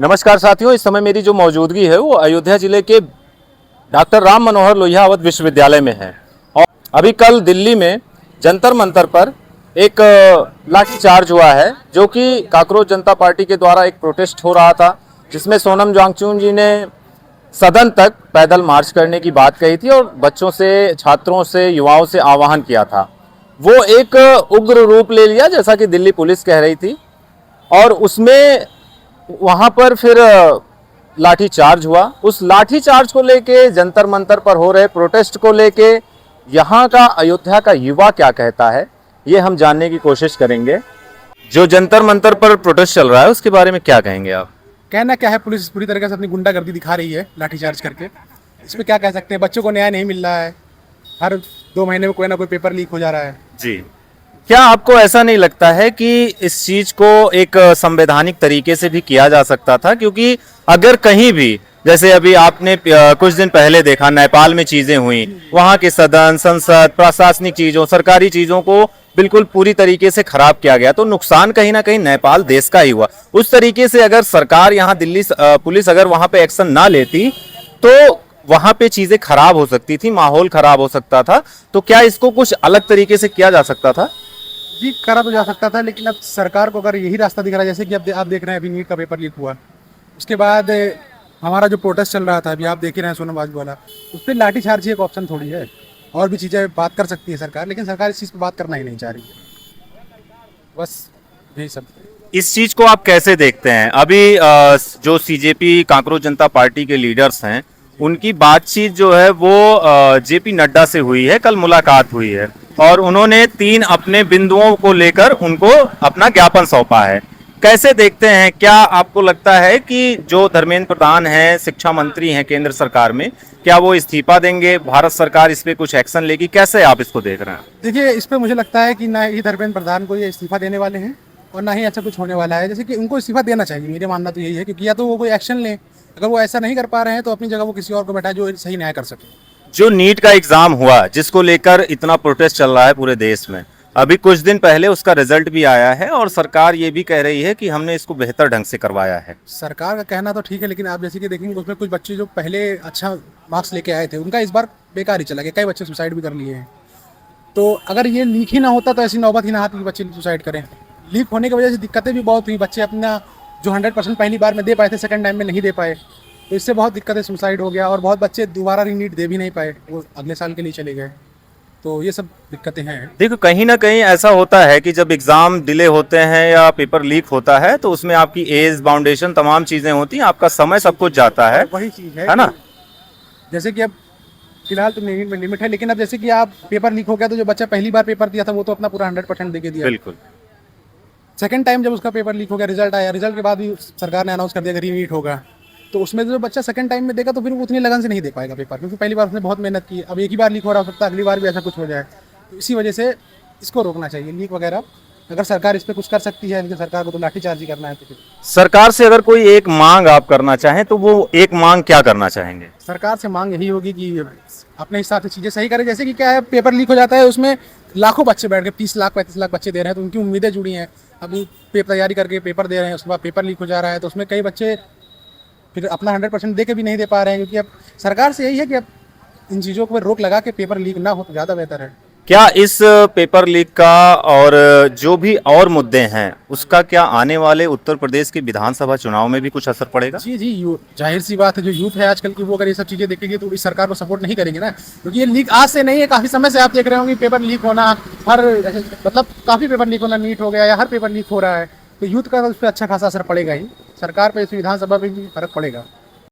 नमस्कार साथियों, इस समय मेरी जो मौजूदगी है वो अयोध्या जिले के डॉक्टर राम मनोहर लोहिया अवध विश्वविद्यालय में है। और अभी कल दिल्ली में जंतर मंतर पर एक लाठीचार्ज हुआ है, जो कि काकरोच जनता पार्टी के द्वारा एक प्रोटेस्ट हो रहा था, जिसमें सोनम वांगचुक जी ने सदन तक पैदल मार्च करने की बात कही थी और बच्चों से, छात्रों से, युवाओं से आह्वान किया था। वो एक उग्र रूप ले लिया, जैसा कि दिल्ली पुलिस कह रही थी, और उसमें वहां पर फिर लाठी चार्ज हुआ। उस लाठी चार्ज को लेके, जंतर मंतर पर हो रहे प्रोटेस्ट को लेके यहाँ का, अयोध्या का युवा क्या कहता है, ये हम जानने की कोशिश करेंगे। जो जंतर मंतर पर प्रोटेस्ट चल रहा है उसके बारे में क्या कहेंगे आप? कहना क्या है, पुलिस पूरी तरीके से अपनी गुंडागर्दी दिखा रही है लाठीचार्ज करके। इस पे क्या कह सकते हैं, बच्चों को न्याय नहीं मिल रहा है, हर 2 महीने में कोई ना कोई पेपर लीक हो जा रहा है। जी, क्या आपको ऐसा नहीं लगता है कि इस चीज को एक संवैधानिक तरीके से भी किया जा सकता था? क्योंकि अगर कहीं भी, जैसे अभी आपने कुछ दिन पहले देखा नेपाल में चीजें हुई, वहां के सदन, संसद, प्रशासनिक चीजों, सरकारी चीजों को बिल्कुल पूरी तरीके से खराब किया गया, तो नुकसान कहीं ना कहीं नेपाल देश का ही हुआ। उस तरीके से अगर सरकार, यहाँ दिल्ली पुलिस अगर वहां पे एक्शन ना लेती तो वहां पे चीजें खराब हो सकती थी, माहौल खराब हो सकता था। तो क्या इसको कुछ अलग तरीके से किया जा सकता था? जी, करा तो जा सकता था, लेकिन अब सरकार को अगर यही रास्ता दिख रहा है, जैसे कि अब आप देख रहे हैं अभी नीट का पेपर लीक हुआ, उसके बाद हमारा जो प्रोटेस्ट चल रहा था, अभी आप देख ही रहे हैं सोनम वाला, उस पर लाठीचार्ज एक ऑप्शन थोड़ी है। और भी चीज़ें बात कर सकती है सरकार, लेकिन सरकार इस चीज़ पर बात करना ही नहीं चाह रही है। बस यही सब। इस चीज को आप कैसे देखते हैं? अभी जो सीजेपी, कांकरोच जनता पार्टी के लीडर्स हैं, उनकी बातचीत जो है वो जेपी नड्डा से हुई है, कल मुलाकात हुई है, और उन्होंने 3 अपने बिंदुओं को लेकर उनको अपना ज्ञापन सौंपा है। कैसे देखते हैं? क्या आपको लगता है कि जो धर्मेंद्र प्रधान हैं, शिक्षा मंत्री हैं केंद्र सरकार में, क्या वो इस्तीफा देंगे? भारत सरकार इस पे कुछ एक्शन लेगी? कैसे आप इसको देख रहे हैं? देखिए, इस पर मुझे लगता है कि ना ही धर्मेंद्र प्रधान को ये इस्तीफा देने वाले हैं और ना ही ऐसा कुछ होने वाला है। जैसे कि उनको इस्तीफा देना चाहिए, मेरे मानना तो यही है, क्योंकि या तो वो कोई एक्शन लें, अगर वो ऐसा नहीं कर पा रहे हैं तो अपनी जगह वो किसी और को बैठाए जो सही न्याय कर सके। जो नीट का एग्जाम हुआ, जिसको लेकर इतना प्रोटेस्ट चल रहा है पूरे देश में, अभी कुछ दिन पहले उसका रिजल्ट भी आया है और सरकार ये भी कह रही है कि हमने इसको बेहतर ढंग से करवाया है। सरकार का कहना तो ठीक है, लेकिन आप जैसे कि देखेंगे उसमें कुछ बच्चे जो पहले अच्छा मार्क्स लेके आए थे, उनका इस बार बेकार ही चला गया। कई बच्चे सुसाइड भी कर लिए हैं। तो अगर ये लीक ही ना होता तो ऐसी नौबत ही ना आती कि बच्चे सुसाइड करें। लीक होने की वजह से दिक्कतें भी बहुत हुई। बच्चे अपना जो 100% पहली बार में दे पाए थे, सेकंड टाइम में नहीं दे पाए, तो इससे बहुत दिक्कतें, सुसाइड हो गया। और बहुत बच्चे दोबारा रीनीट दे भी नहीं पाए, वो अगले साल के लिए चले गए। तो ये सब दिक्कतें हैं। देखो, कहीं ना कहीं ऐसा होता है कि जब एग्जाम डिले होते हैं या पेपर लीक होता है तो उसमें आपकी एज, फाउंडेशन, तमाम चीजें होती हैं, आपका समय सब कुछ जाता है। वही चीज़ है ना? जैसे कि अब फिलहाल तो नीट में लिमिट है, लेकिन अब जैसे कि आप पेपर लीक हो गया तो जो बच्चा पहली बार पेपर दिया था वो तो अपना पूरा 100% दे के दिया। बिल्कुल। सेकंड टाइम जब उसका पेपर लीक हो गया, रिजल्ट आया, रिजल्ट के बाद भी सरकार ने अनाउंस कर दिया कि रीनीट होगा, तो उसमें जो बच्चा सेकंड टाइम में देगा तो फिर वो उतनी लगन से नहीं दे पाएगा पेपर, क्योंकि पहली बार उसने बहुत मेहनत की। अब एक ही बार लीक हो रहा हो सकता है, अगली बार भी ऐसा कुछ हो जाए। तो इसी वजह से इसको रोकना चाहिए, लीक वगैरह। अगर सरकार इस पर कुछ कर सकती है, लेकिन सरकार को तो लाठीचार्ज ही करना है। तो फिर सरकार से अगर कोई एक मांग आप करना चाहें तो वो एक मांग क्या करना चाहेंगे? सरकार से मांग यही होगी कि अपने हिसाब से चीज़ें सही करें। जैसे कि क्या है, पेपर लीक हो जाता है, उसमें लाखों बच्चे बैठ के 30 लाख 35 लाख बच्चे दे रहे हैं, तो उनकी उम्मीदें जुड़ी हैं। अभी पेपर तैयारी करके पेपर दे रहे हैं, उसके बाद पेपर लीक हो जा रहा है, तो उसमें कई बच्चे फिर अपना 100% दे के भी नहीं दे पा रहे हैं। क्योंकि अब सरकार से यही है कि अब इन चीज़ों पर रोक लगा के पेपर लीक ना हो तो ज़्यादा बेहतर है। क्या इस पेपर लीक का और जो भी और मुद्दे हैं उसका क्या आने वाले उत्तर प्रदेश के विधानसभा चुनाव में भी कुछ असर पड़ेगा? जी जी, जाहिर सी बात है, जो यूथ है आजकल की, वो अगर ये सब चीज़ें देखेगी तो इस सरकार को सपोर्ट नहीं करेंगे ना। क्योंकि ये लीक आज से नहीं है, काफ़ी समय से आप देख रहे होंगे पेपर लीक होना, हर मतलब काफ़ी पेपर लीक होना, नीट हो गया या हर पेपर लीक हो रहा है, तो यूथ का उस पर अच्छा खासा असर पड़ेगा ही। सरकार पर, इस विधानसभा पर भी फर्क पड़ेगा।